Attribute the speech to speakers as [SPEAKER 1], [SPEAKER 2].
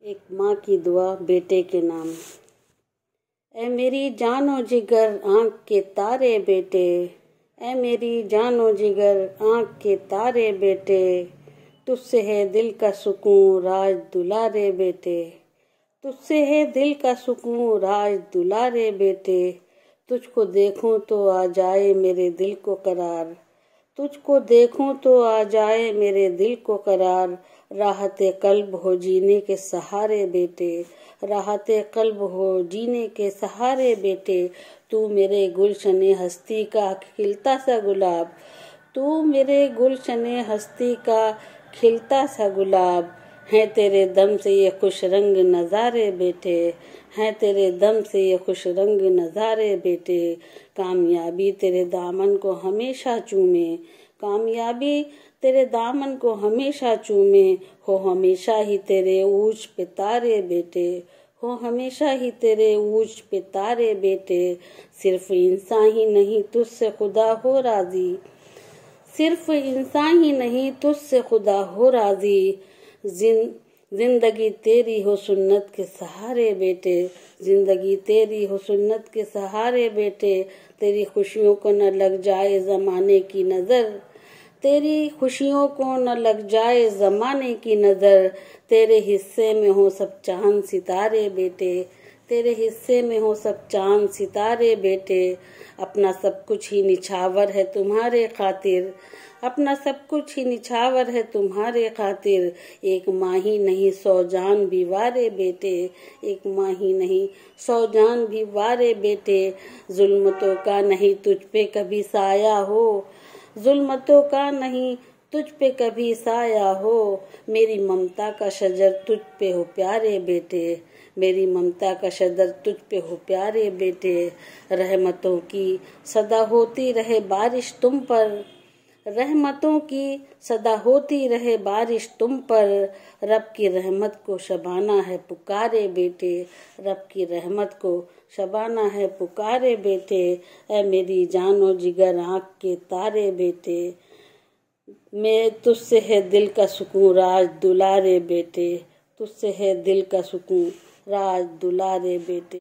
[SPEAKER 1] एक माँ की दुआ बेटे के नाम। ऐ मेरी जानो जिगर आँख के तारे बेटे, ऐ मेरी जानो जिगर आँख के तारे बेटे, तुझसे है दिल का सुकून राज दुलारे बेटे, तुझसे है दिल का सुकून राज दुलारे बेटे, तुझको देखूं तो आ जाए मेरे दिल को करार, तुझको देखूं तो आ जाए मेरे दिल को करार, राहते कल्ब हो जीने के सहारे बेटे, राहते कल्ब हो जीने के सहारे बेटे, तू मेरे गुलशने हस्ती का खिलता सा गुलाब, तू मेरे गुलशने हस्ती का खिलता सा गुलाब, हैं तेरे दम से ये खुश रंग नज़ारे बेटे, हैं तेरे दम से ये खुश रंग नज़ारे बेटे, कामयाबी तेरे दामन को हमेशा चूमे, कामयाबी तेरे दामन को हमेशा चूमे, हो हमेशा ही तेरे ऊँच पे तारे बेटे, हो हमेशा ही तेरे ऊँच पे तारे बेटे, सिर्फ इंसान ही नहीं तुझसे खुदा हो राजी, सिर्फ इंसान ही नहीं तुझसे खुदा हो राजी, जिंदगी तेरी हो सुन्नत के सहारे बेटे, जिंदगी तेरी हो सुन्नत के सहारे बेटे, तेरी खुशियों को न लग जाए ज़माने की नज़र, तेरी खुशियों को न लग जाए ज़माने की नज़र, तेरे हिस्से में हो सब चांद सितारे बेटे, तेरे हिस्से में हो सब चांद सितारे बेटे, अपना सब कुछ ही निछावर है तुम्हारे खातिर, अपना सब कुछ ही निछावर है तुम्हारे खातिर, एक माँ ही नहीं 100 जान भी वारे बेटे, एक माँ ही नहीं 100 जान भी वारे बेटे, जुल्मतों का नहीं तुझ पे कभी साया हो, जुल्मतों का नहीं तुझ पे कभी साया हो, मेरी ममता का शजर तुझ पे हो प्यारे बेटे, मेरी ममता का शजर तुझ पे हो प्यारे बेटे, रहमतों की सदा होती रहे बारिश तुम पर, रहमतों की सदा होती रहे बारिश तुम पर, रब की रहमत को शबाना है पुकारे बेटे, रब की रहमत को शबाना है पुकारे बेटे, ऐ मेरी जानो जिगर आँख के तारे बेटे, मैं तुझसे है दिल का सुकून राज दुलारे बेटे, तुझसे है दिल का सुकून राज दुलारे बेटे।